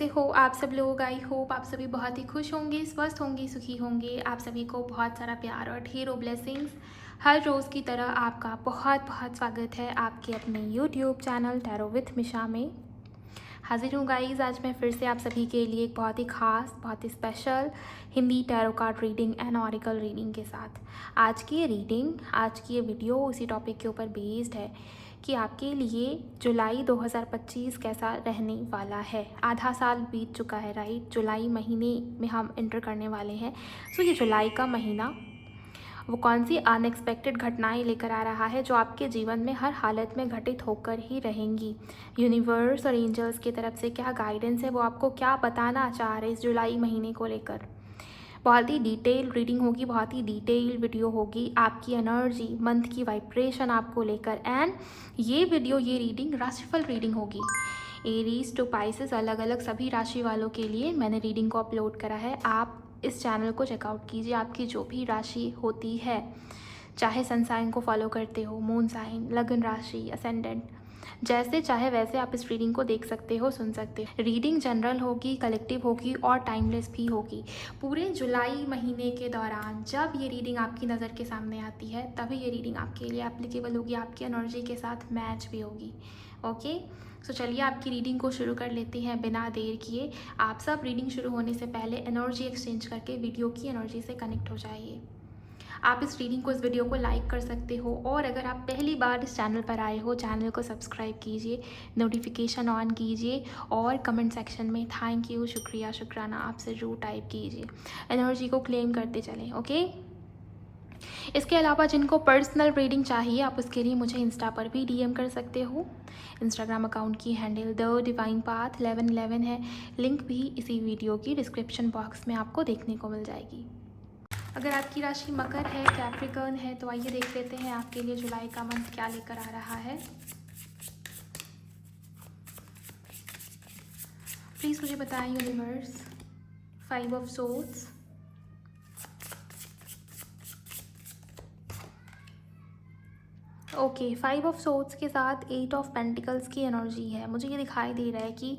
कैसे हो आप सब लोग। आई होप आप सभी बहुत ही खुश होंगे, स्वस्थ होंगे, सुखी होंगे। आप सभी को बहुत सारा प्यार और ढेरों ब्लेसिंग्स। हर रोज़ की तरह आपका बहुत बहुत स्वागत है आपके अपने यूट्यूब चैनल टैरो विथ मिशा में। हाजिर हूँ गाइस, आज मैं फिर से आप सभी के लिए एक बहुत ही ख़ास, बहुत ही special Hindi tarot card reading and oracle reading के साथ। आज की ये वीडियो उसी टॉपिक के ऊपर बेस्ड है कि आपके लिए जुलाई 2025 कैसा रहने वाला है। आधा साल बीत चुका है, राइट। जुलाई महीने में हम एंटर करने वाले हैं। सो ये जुलाई का महीना वो कौन सी अनएक्सपेक्टेड घटनाएं लेकर आ रहा है जो आपके जीवन में हर हालत में घटित होकर ही रहेंगी। यूनिवर्स और एंजल्स की तरफ से क्या गाइडेंस है, वो आपको क्या बताना चाह रहे हैं इस जुलाई महीने को लेकर। बहुत ही डिटेल रीडिंग होगी, बहुत ही डिटेल वीडियो होगी आपकी एनर्जी मंथ की वाइब्रेशन आपको लेकर। एंड ये रीडिंग राशिफल रीडिंग होगी। एरीज टू पाइसेस, अलग अलग सभी राशि वालों के लिए मैंने रीडिंग को अपलोड करा है। आप इस चैनल को चेकआउट कीजिए। आपकी जो भी राशि होती है, चाहे सन साइन को फॉलो करते हो, मून साइन, लगन राशि, असेंडेंट, जैसे चाहे वैसे आप इस रीडिंग को देख सकते हो, सुन सकते हो। रीडिंग जनरल होगी, कलेक्टिव होगी और टाइमलेस भी होगी। पूरे जुलाई महीने के दौरान जब ये रीडिंग आपकी नज़र के सामने आती है तभी ये रीडिंग आपके लिए एप्लीकेबल होगी, आपकी एनर्जी के साथ मैच भी होगी। ओके, सो चलिए आपकी रीडिंग को शुरू कर लेते हैं बिना देर किए। आप सब रीडिंग शुरू होने से पहले एनर्जी एक्सचेंज करके वीडियो की एनर्जी से कनेक्ट हो जाइए। आप इस रीडिंग को, इस वीडियो को लाइक कर सकते हो, और अगर आप पहली बार इस चैनल पर आए हो, चैनल को सब्सक्राइब कीजिए, नोटिफिकेशन ऑन कीजिए और कमेंट सेक्शन में थैंक यू, शुक्रिया, शुक्राना आप ज़रूर टाइप कीजिए। एनर्जी को क्लेम करते चलें। ओके, इसके अलावा जिनको पर्सनल रीडिंग चाहिए आप उसके लिए मुझे इंस्टा पर भी डीएम कर सकते हो। इंस्टाग्राम अकाउंट की हैंडल द डिवाइन पाथ 1111 है। लिंक भी इसी वीडियो की डिस्क्रिप्शन बॉक्स में आपको देखने को मिल जाएगी। अगर आपकी राशि मकर है, कैप्रिकॉर्न है, तो आइए देख लेते हैं आपके लिए जुलाई का मंथ क्या लेकर आ रहा है। प्लीज़ मुझे बताएं universe. 5 of swords, okay, 5 of swords के साथ 8 ऑफ पेंटिकल्स की एनर्जी है। मुझे ये दिखाई दे रहा है कि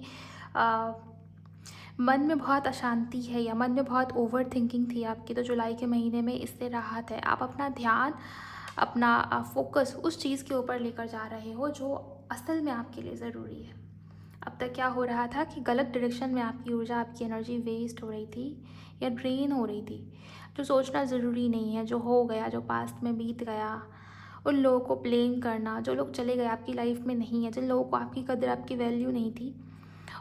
मन में बहुत अशांति है या मन में बहुत ओवर थिंकिंग थी आपकी, तो जुलाई के महीने में इससे राहत है। आप अपना ध्यान, अपना फोकस उस चीज़ के ऊपर लेकर जा रहे हो जो असल में आपके लिए ज़रूरी है। अब तक क्या हो रहा था कि गलत डायरेक्शन में आपकी ऊर्जा, आपकी एनर्जी वेस्ट हो रही थी या ड्रेन हो रही थी। जो सोचना ज़रूरी नहीं है, जो हो गया, जो पास्ट में बीत गया, उन लोगों को ब्लेम करना, जो लोग चले गए, आपकी लाइफ में नहीं है, जिन लोगों को आपकी कदर, आपकी वैल्यू नहीं थी,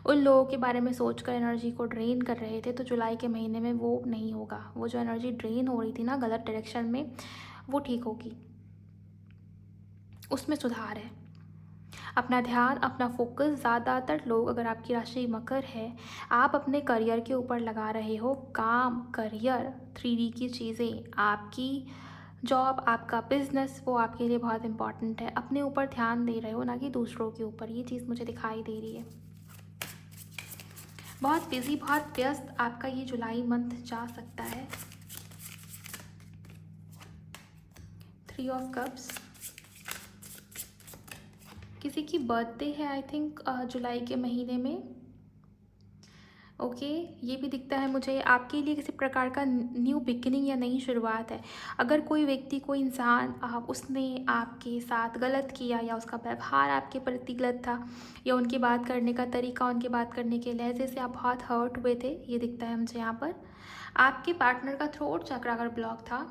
उन लोगों के बारे में सोचकर एनर्जी को ड्रेन कर रहे थे। तो जुलाई के महीने में वो नहीं होगा। वो जो एनर्जी ड्रेन हो रही थी ना गलत डायरेक्शन में, वो ठीक होगी, उसमें सुधार है। अपना ध्यान, अपना फोकस, ज़्यादातर लोग, अगर आपकी राशि मकर है, आप अपने करियर के ऊपर लगा रहे हो। काम, करियर, 3D की चीज़ें, आपकी जॉब, आपका बिजनेस, वो आपके लिए बहुत इंपॉर्टेंट है। अपने ऊपर ध्यान दे रहे हो, ना कि दूसरों के ऊपर। ये चीज़ मुझे दिखाई दे रही है। बहुत बिजी, बहुत व्यस्त आपका ये जुलाई मंथ जा सकता है। 3 ऑफ कप्स, किसी की बर्थडे है आई थिंक जुलाई के महीने में। ओके, ये भी दिखता है मुझे आपके लिए किसी प्रकार का न्यू बिगिनिंग या नई शुरुआत है। अगर कोई व्यक्ति, कोई इंसान, उसने आपके साथ गलत किया या उसका व्यवहार आपके प्रति गलत था या उनकी बात करने का तरीका, उनके बात करने के लहजे से आप बहुत हर्ट हुए थे, ये दिखता है मुझे यहाँ पर। आपके पार्टनर का थ्रोट चक्र अगर ब्लॉक था,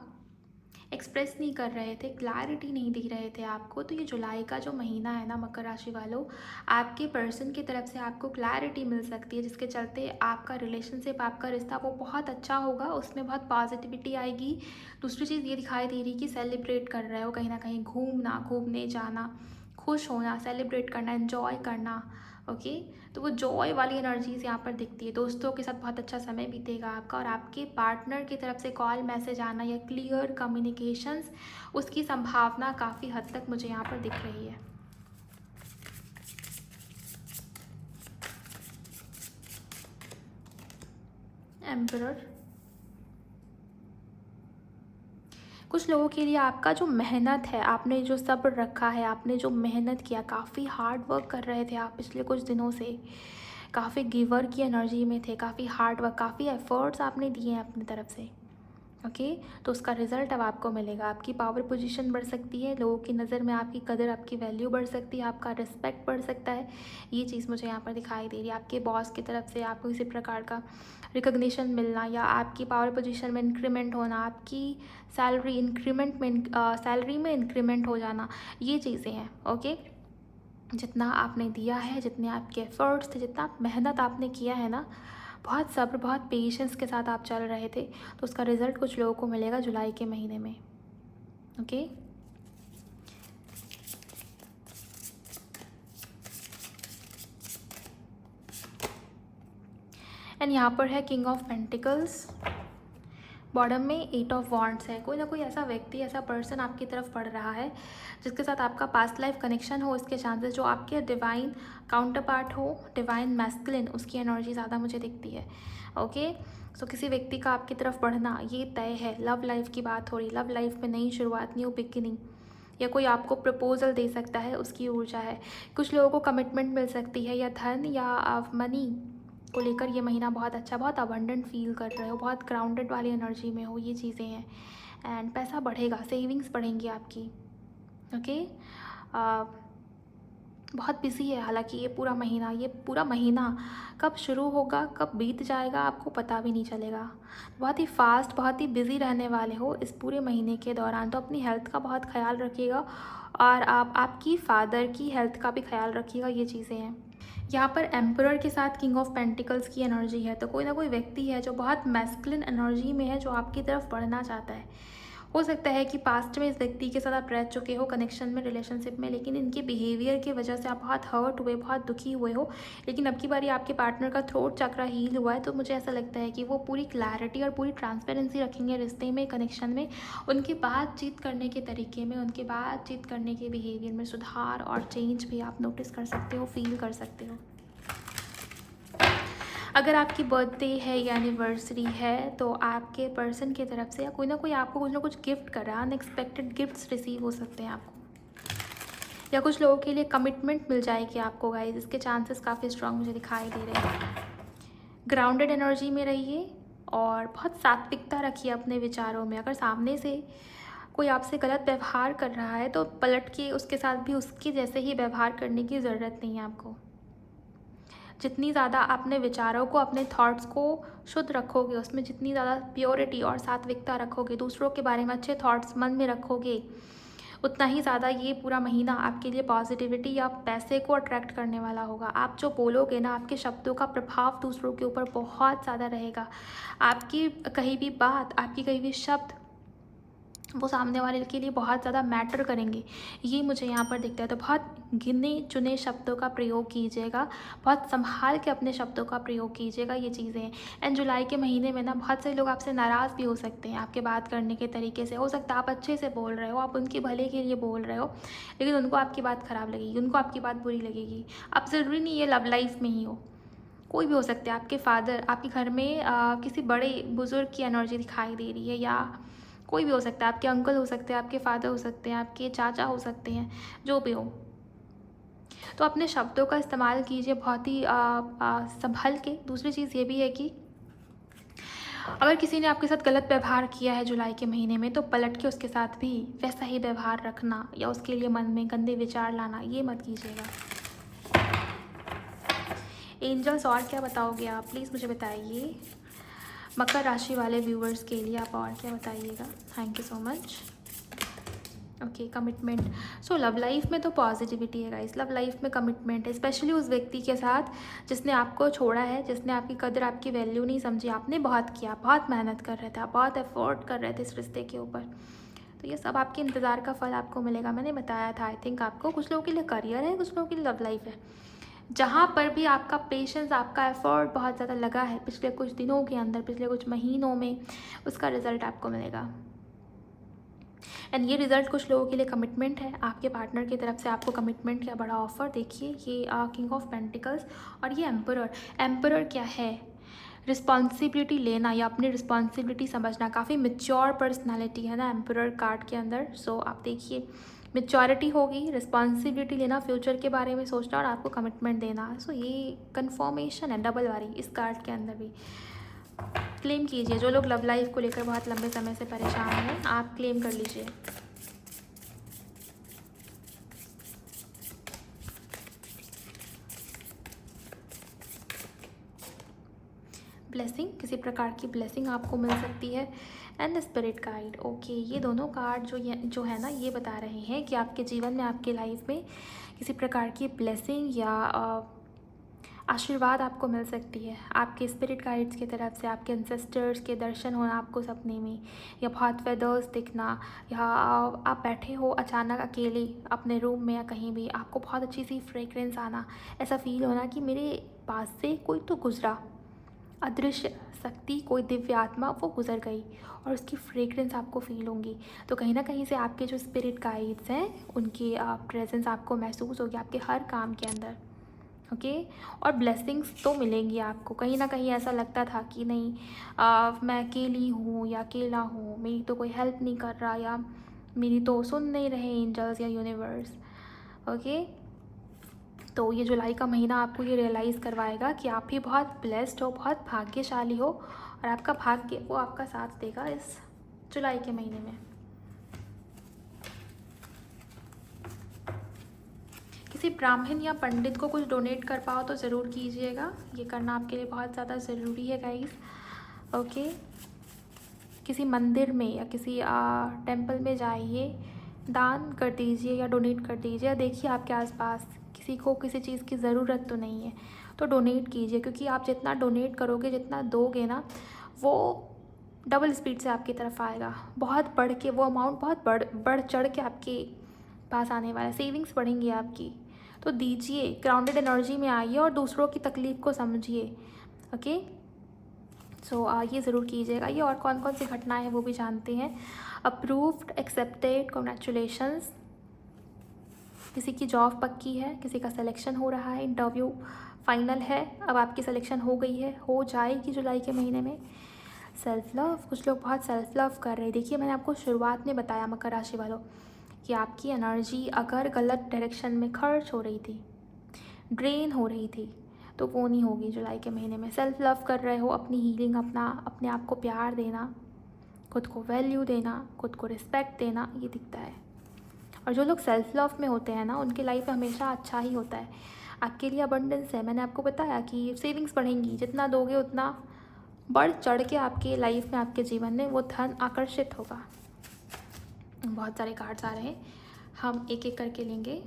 एक्सप्रेस नहीं कर रहे थे, क्लैरिटी नहीं दे रहे थे आपको, तो ये जुलाई का जो महीना है ना मकर राशि वालों, आपके पर्सन की तरफ से आपको क्लैरिटी मिल सकती है, जिसके चलते आपका रिलेशनशिप, आपका रिश्ता वो बहुत अच्छा होगा, उसमें बहुत पॉजिटिविटी आएगी। दूसरी चीज़ ये दिखाई दे रही कि सेलिब्रेट कर रहे हो, कहीं ना कहीं घूमना, घूमने जाना, खुश होना, सेलिब्रेट करना, एंजॉय करना। ओके, तो वो जॉय वाली एनर्जीज यहाँ पर दिखती है। दोस्तों के साथ बहुत अच्छा समय बीतेगा आपका, और आपके पार्टनर की तरफ से कॉल, मैसेज आना या क्लियर कम्युनिकेशंस, उसकी संभावना काफ़ी हद तक मुझे यहाँ पर दिख रही है। एम्परर, कुछ लोगों के लिए आपका जो मेहनत है, आपने जो सब्र रखा है, आपने जो मेहनत किया, काफ़ी हार्ड वर्क कर रहे थे आप पिछले कुछ दिनों से, काफ़ी गिवर की एनर्जी में थे, काफ़ी हार्ड वर्क, काफ़ी एफर्ट्स आपने दिए हैं अपनी तरफ से। ओके, तो उसका रिज़ल्ट अब आपको मिलेगा। आपकी पावर पोजीशन बढ़ सकती है, लोगों की नज़र में आपकी कदर, आपकी वैल्यू बढ़ सकती है, आपका रिस्पेक्ट बढ़ सकता है। ये चीज़ मुझे यहाँ पर दिखाई दे रही है। आपके बॉस की तरफ से आपको किसी प्रकार का रिकॉग्निशन मिलना, या आपकी पावर पोजीशन में इंक्रीमेंट होना, आपकी सैलरी में इंक्रीमेंट हो जाना, ये चीज़ें हैं। ओके, जितना आपने दिया है, जितने आपके एफ़र्ट्स थे, जितना मेहनत आपने किया है ना, बहुत सब्र, बहुत पेशेंस के साथ आप चल रहे थे, तो उसका रिज़ल्ट कुछ लोगों को मिलेगा जुलाई के महीने में। ओके, एंड यहाँ पर है किंग ऑफ पेंटिकल्स, बॉटम में 8 ऑफ वॉन्ड्स है। कोई ना कोई ऐसा व्यक्ति, ऐसा पर्सन आपकी तरफ पड़ रहा है जिसके साथ आपका पास्ट लाइफ कनेक्शन हो, इसके चांसेस, जो आपके डिवाइन काउंटर पार्ट हो, डिवाइन मैस्कुलिन, उसकी एनर्जी ज़्यादा मुझे दिखती है। ओके, सो किसी व्यक्ति का आपकी तरफ बढ़ना ये तय है। लव लाइफ की बात हो रही, लव लाइफ में नई शुरुआत, न्यू बिगिनिंग, या कोई आपको प्रपोजल दे सकता है, उसकी ऊर्जा है। कुछ लोगों को कमिटमेंट मिल सकती है, या धन या मनी को लेकर ये महीना बहुत अच्छा, बहुत अबंडेंट फील कर रहे हो, बहुत ग्राउंडेड वाली एनर्जी में हो, ये चीज़ें हैं। एंड पैसा बढ़ेगा, सेविंग्स बढ़ेंगी आपकी। ओके, बहुत बिजी है हालांकि ये पूरा महीना कब शुरू होगा, कब बीत जाएगा, आपको पता भी नहीं चलेगा। बहुत ही फास्ट, बहुत ही बिजी रहने वाले हो इस पूरे महीने के दौरान। तो अपनी हेल्थ का बहुत ख्याल रखिएगा, और आप आपकी फादर की हेल्थ का भी ख्याल रखिएगा, ये चीज़ें हैं। यहाँ पर एम्परर के साथ किंग ऑफ पेंटिकल्स की एनर्जी है, तो कोई ना कोई व्यक्ति है जो बहुत मैस्कुलिन एनर्जी में है, जो आपकी तरफ बढ़ना चाहता है। हो सकता है कि पास्ट में इस व्यक्ति के साथ आप रह चुके हो कनेक्शन में, रिलेशनशिप में, लेकिन इनके बिहेवियर की वजह से आप बहुत हर्ट हुए, बहुत दुखी हुए हो। लेकिन अब की बारी आपके पार्टनर का थ्रोट चक्रा हील हुआ है, तो मुझे ऐसा लगता है कि वो पूरी क्लैरिटी और पूरी ट्रांसपेरेंसी रखेंगे रिश्ते में, कनेक्शन में, उनकी बातचीत करने के तरीके में, उनके बातचीत करने के बिहेवियर में सुधार और चेंज भी आप नोटिस कर सकते हो, फील कर सकते हो। अगर आपकी बर्थडे है या एनिवर्सरी है, तो आपके पर्सन की तरफ से या कोई ना कोई आपको कुछ ना कुछ गिफ्ट कर रहा है। अनएक्सपेक्टेड गिफ्ट्स रिसीव हो सकते हैं आपको, या कुछ लोगों के लिए कमिटमेंट मिल जाएगी आपको गाइस। इसके चांसेस काफ़ी स्ट्रांग मुझे दिखाई दे रहे हैं। ग्राउंडेड एनर्जी में रहिए और बहुत सात्विकता रखिए अपने विचारों में। अगर सामने से कोई आपसे गलत व्यवहार कर रहा है, तो पलट के उसके साथ भी उसके जैसे ही व्यवहार करने की ज़रूरत नहीं है आपको। जितनी ज़्यादा अपने विचारों को, अपने थॉट्स को शुद्ध रखोगे, उसमें जितनी ज़्यादा प्योरिटी और सात्विकता रखोगे, दूसरों के बारे में अच्छे थॉट्स मन में रखोगे, उतना ही ज़्यादा ये पूरा महीना आपके लिए पॉजिटिविटी या पैसे को अट्रैक्ट करने वाला होगा। आप जो बोलोगे ना, आपके शब्दों का प्रभाव दूसरों के ऊपर बहुत ज़्यादा रहेगा। आपकी कही भी बात, आपकी कही भी शब्द वो सामने वाले के लिए बहुत ज़्यादा मैटर करेंगे, ये मुझे यहाँ पर दिखता है। तो बहुत गिने चुने शब्दों का प्रयोग कीजिएगा, बहुत संभाल के अपने शब्दों का प्रयोग कीजिएगा, ये चीज़ें हैं। एंड जुलाई के महीने में ना बहुत से लोग आपसे नाराज़ भी हो सकते हैं आपके बात करने के तरीके से। हो सकता है आप अच्छे से बोल रहे हो, आप उनके भले के लिए बोल रहे हो, लेकिन उनको आपकी बात ख़राब लगेगी, उनको आपकी बात बुरी लगेगी। अब ज़रूरी नहीं ये लव लाइफ में ही हो, कोई भी हो सकते हैं। आपके फादर, आपके घर में किसी बड़े बुज़ुर्ग की एनर्जी दिखाई दे रही है, या कोई भी हो सकता है, आपके अंकल हो सकते हैं, आपके फादर हो सकते हैं, आपके चाचा हो सकते हैं, जो भी हो। तो अपने शब्दों का इस्तेमाल कीजिए बहुत ही संभल के। दूसरी चीज़ ये भी है कि अगर किसी ने आपके साथ गलत व्यवहार किया है जुलाई के महीने में, तो पलट के उसके साथ भी वैसा ही व्यवहार रखना या उसके लिए मन में गंदे विचार लाना, ये मत कीजिएगा। एंजल्स और क्या बताओगे आप, प्लीज़ मुझे बताइए। मकर राशि वाले व्यूवर्स के लिए आप और क्या बताइएगा। Thank you so much. Okay, commitment. So love life में तो पॉजिटिविटी है गाइस, लव लाइफ में कमिटमेंट है, स्पेशली उस व्यक्ति के साथ जिसने आपको छोड़ा है, जिसने आपकी कदर, आपकी वैल्यू नहीं समझी। आपने बहुत किया, बहुत मेहनत कर रहे थे, आप बहुत एफर्ट कर रहे थे इस रिश्ते के ऊपर, तो ये सब आपके इंतज़ार का फल आपको मिलेगा। मैंने बताया था आई थिंक आपको, कुछ लोगों के लिए करियर है, कुछ लोगों के लिए लव लाइफ है। जहाँ पर भी आपका पेशेंस, आपका एफर्ट बहुत ज़्यादा लगा है पिछले कुछ दिनों के अंदर, पिछले कुछ महीनों में, उसका रिज़ल्ट आपको मिलेगा। एंड ये रिज़ल्ट कुछ लोगों के लिए कमिटमेंट है, आपके पार्टनर की तरफ से आपको कमिटमेंट का बड़ा ऑफर। देखिए ये किंग ऑफ पेंटिकल्स और ये एम्परर। एम्परर क्या है? रिस्पॉन्सिबिलिटी लेना या अपनी रिस्पॉन्सिबिलिटी समझना। काफ़ी मेच्योर पर्सनालिटी है ना एम्परर कार्ड के अंदर। सो आप देखिए मैच्योरिटी होगी, रिस्पॉन्सिबिलिटी लेना, फ्यूचर के बारे में सोचना और आपको कमिटमेंट देना। सो ये कन्फर्मेशन है डबल वाली इस कार्ड के अंदर भी। क्लेम कीजिए, जो लोग लव लाइफ को लेकर बहुत लंबे समय से परेशान हैं, आप क्लेम कर लीजिए। ब्लेसिंग, किसी प्रकार की ब्लेसिंग आपको मिल सकती है। And the spirit guide. Okay, ये दोनों कार्ड जो है ना, ये बता रहे हैं कि आपके जीवन में, आपके लाइफ में किसी प्रकार की ब्लेसिंग या आशीर्वाद आपको मिल सकती है आपके स्पिरिट गाइड्स की तरफ से। आपके एंसेस्टर्स के दर्शन होना आपको सपने में, या बहुत फेदर्स दिखना, या आप बैठे हो अचानक अकेले अपने रूम में या कहीं भी, आपको बहुत अच्छी सी फ्रेग्रेंस आना, ऐसा फील होना कि मेरे पास से कोई तो गुजरा, अदृश्य शक्ति, कोई दिव्य आत्मा वो गुजर गई, और उसकी फ्रेग्रेंस आपको फील होंगी। तो कहीं ना कहीं से आपके जो स्पिरिट गाइड्स हैं उनकी प्रेजेंस आपको महसूस होगी आपके हर काम के अंदर। ओके, और ब्लेसिंग्स तो मिलेंगी आपको। कहीं ना कहीं ऐसा लगता था कि नहीं, मैं अकेली हूँ या अकेला हूँ, मेरी तो कोई हेल्प नहीं कर रहा, या मेरी तो सुन नहीं रहे एंजल्स या यूनिवर्स। ओके, तो ये जुलाई का महीना आपको ये रियलाइज़ करवाएगा कि आप भी बहुत ब्लेस्ड हो, बहुत भाग्यशाली हो, और आपका भाग्य वो आपका साथ देगा इस जुलाई के महीने में। किसी ब्राह्मण या पंडित को कुछ डोनेट कर पाओ तो ज़रूर कीजिएगा, ये करना आपके लिए बहुत ज़्यादा ज़रूरी है गाइस। ओके, किसी मंदिर में या किसी टेम्पल में जाइए, दान कर दीजिए या डोनेट कर दीजिए। देखिए आपके आसपास किसी को किसी चीज़ की ज़रूरत तो नहीं है, तो डोनेट कीजिए, क्योंकि आप जितना डोनेट करोगे, जितना दोगे ना, वो डबल स्पीड से आपकी तरफ आएगा। बहुत बढ़ के वो अमाउंट बहुत बढ़ चढ़ के आपके पास आने वाला है। सेविंग्स बढ़ेंगी आपकी, तो दीजिए, ग्राउंडेड एनर्जी में आइए और दूसरों की तकलीफ़ को समझिए। ओके, सो ये ज़रूर कीजिएगा। ये और कौन कौन सी घटनाएं हैं वो भी जानते हैं। Approved, accepted, congratulations. किसी की जॉब पक्की है, किसी का सिलेक्शन हो रहा है, इंटरव्यू फाइनल है, अब आपकी सिलेक्शन हो गई है, हो जाएगी जुलाई के महीने में। सेल्फ लव, कुछ लोग बहुत सेल्फ लव कर रहे हैं। देखिए, मैंने आपको शुरुआत में बताया मकर राशि वालों कि आपकी एनर्जी अगर गलत डायरेक्शन में खर्च हो रही थी, ड्रेन हो रही थी, तो वो नहीं होगी जुलाई के महीने में। सेल्फ लव कर रहे हो, अपनी हीलिंग, अपने आप को प्यार देना, खुद को वैल्यू देना, खुद को रिस्पेक्ट देना, ये दिखता है। और जो लोग सेल्फ लव में होते हैं ना, उनकी लाइफ में हमेशा अच्छा ही होता है। आपके लिए अबंडेंस है। मैंने आपको बताया कि सेविंग्स बढ़ेंगी, जितना दोगे उतना बढ़ चढ़ के आपके लाइफ में, आपके जीवन में वो धन आकर्षित होगा। बहुत सारे कार्ड्स आ रहे हैं, हम एक एक करके लेंगे।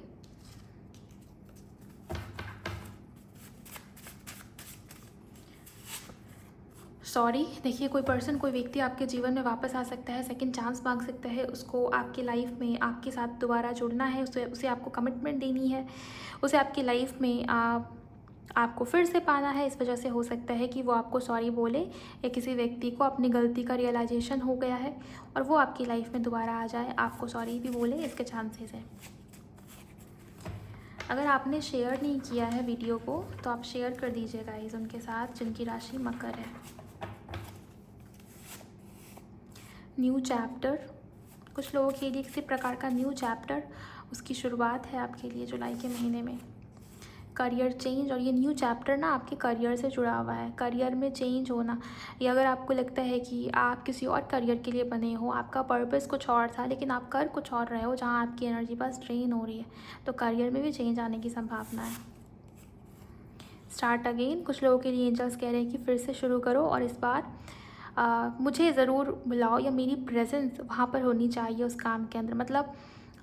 सॉरी, देखिए, कोई पर्सन, कोई व्यक्ति आपके जीवन में वापस आ सकता है, सेकंड चांस मांग सकता है, उसको आपके लाइफ में आपके साथ दोबारा जुड़ना है, उसे आपको कमिटमेंट देनी है, उसे आपकी लाइफ में आपको फिर से पाना है। इस वजह से हो सकता है कि वो आपको सॉरी बोले, या किसी व्यक्ति को अपनी गलती का रियलाइजेशन हो गया है और वो आपकी लाइफ में दोबारा आ जाए, आपको सॉरी भी बोले, इसके चांसेस हैं। अगर आपने शेयर नहीं किया है वीडियो को तो आप शेयर कर दीजिए गाइस उनके साथ जिनकी राशि मकर है। न्यू चैप्टर, कुछ लोगों के लिए किसी प्रकार का न्यू चैप्टर, उसकी शुरुआत है आपके लिए जुलाई के महीने में। करियर चेंज, और ये न्यू चैप्टर ना आपके करियर से जुड़ा हुआ है। करियर में चेंज होना, या अगर आपको लगता है कि आप किसी और करियर के लिए बने हो, आपका पर्पस कुछ और था लेकिन आप कर कुछ और रहे हो, जहाँ आपकी एनर्जी बस ड्रेन हो रही है, तो करियर में भी चेंज आने की संभावना है। स्टार्ट अगेन, कुछ लोगों के लिए एंजल्स कह रहे हैं कि फिर से शुरू करो, और इस बार मुझे ज़रूर बुलाओ, या मेरी प्रेजेंस वहाँ पर होनी चाहिए उस काम के अंदर। मतलब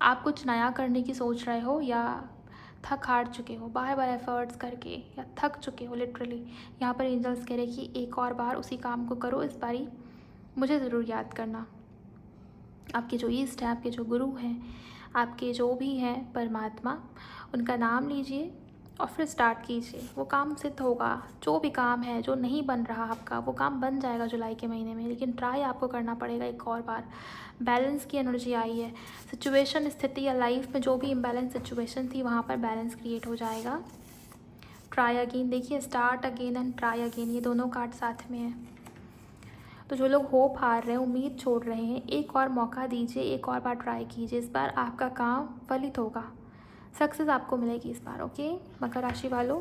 आप कुछ नया करने की सोच रहे हो, या थक हार चुके हो बार बार एफर्ट्स करके, या थक चुके हो लिटरली, यहाँ पर एंजल्स कह रहे हैं कि एक और बार उसी काम को करो, इस बारी मुझे ज़रूर याद करना। आपके जो ईस्ट हैं, आपके जो गुरु हैं, आपके जो भी हैं परमात्मा, उनका नाम लीजिए और फिर स्टार्ट कीजिए। वो काम सिद्ध होगा। जो भी काम है जो नहीं बन रहा आपका, वो काम बन जाएगा जुलाई के महीने में, लेकिन ट्राई आपको करना पड़ेगा एक और बार। बैलेंस की एनर्जी आई है। सिचुएशन, स्थिति या लाइफ में जो भी इम्बैलेंस सिचुएशन थी, वहाँ पर बैलेंस क्रिएट हो जाएगा। ट्राई अगेन, देखिए, start again and try again, ये दोनों कार्ड साथ में है। तो जो लोग होप हार रहे हैं, उम्मीद छोड़ रहे हैं, एक और मौका दीजिए, एक और बार ट्राई कीजिए। इस बार आपका काम फलित होगा, सक्सेस आपको मिलेगी इस बार। ओके मकर राशि वालों,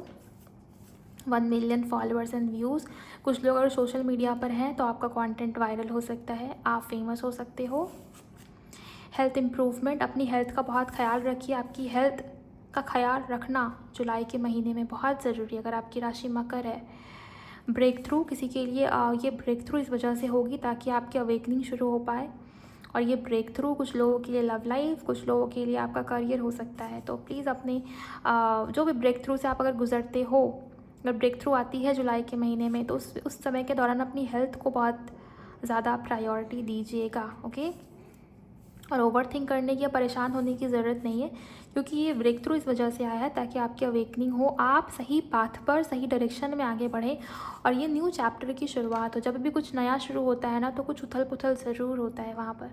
1 मिलियन फॉलोअर्स एंड व्यूज़। कुछ लोग अगर सोशल मीडिया पर हैं तो आपका कंटेंट वायरल हो सकता है, आप फेमस हो सकते हो। हेल्थ इम्प्रूवमेंट, अपनी हेल्थ का बहुत ख्याल रखिए। आपकी हेल्थ का ख्याल रखना जुलाई के महीने में बहुत ज़रूरी है अगर आपकी राशि मकर है। ब्रेक थ्रू, किसी के लिए ये ब्रेक थ्रू इस वजह से होगी ताकि आपकी अवेकनिंग शुरू हो पाए। और ये ब्रेक थ्रू कुछ लोगों के लिए लव लाइफ, कुछ लोगों के लिए आपका करियर हो सकता है। तो प्लीज़ अपने जो भी ब्रेक थ्रू से आप अगर गुजरते हो, अगर ब्रेक थ्रू आती है जुलाई के महीने में, तो उस समय के दौरान अपनी हेल्थ को बहुत ज़्यादा प्रायोरिटी दीजिएगा। ओके, और ओवर थिंक करने की या परेशान होने की ज़रूरत नहीं है, क्योंकि ये ब्रेक थ्रू इस वजह से आया है ताकि आपकी अवेकनिंग हो, आप सही पाथ पर, सही डायरेक्शन में आगे बढ़ें और ये न्यू चैप्टर की शुरुआत हो। जब भी कुछ नया शुरू होता है ना, तो कुछ उथल पुथल ज़रूर होता है वहाँ पर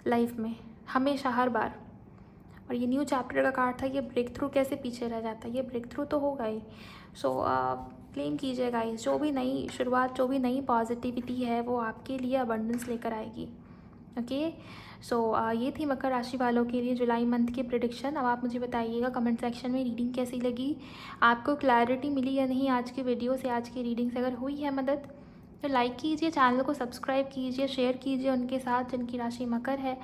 लाइफ में, हमेशा हर बार। और ये न्यू चैप्टर का कार्ड था, ये ब्रेक थ्रू कैसे पीछे रह जाता है, ये ब्रेक थ्रू तो होगा ही। सो क्लेम कीजिए गाइस, जो भी नई शुरुआत, जो भी नई पॉजिटिविटी है वो आपके लिए अबंडेंस लेकर आएगी। ओके सो ये थी मकर राशि वालों के लिए जुलाई मंथ की प्रेडिक्शन। अब आप मुझे बताइएगा कमेंट सेक्शन में रीडिंग कैसी लगी, आपको क्लैरिटी मिली या नहीं आज की वीडियो से, आज की रीडिंग से अगर हुई है मदद तो लाइक कीजिए, चैनल को सब्सक्राइब कीजिए, शेयर कीजिए उनके साथ जिनकी राशि मकर है।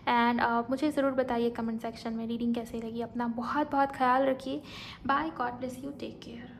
एंड मुझे ज़रूर बताइए कमेंट सेक्शन में रीडिंग कैसी लगी। अपना बहुत बहुत ख्याल रखिए। Bye, god bless you, take care.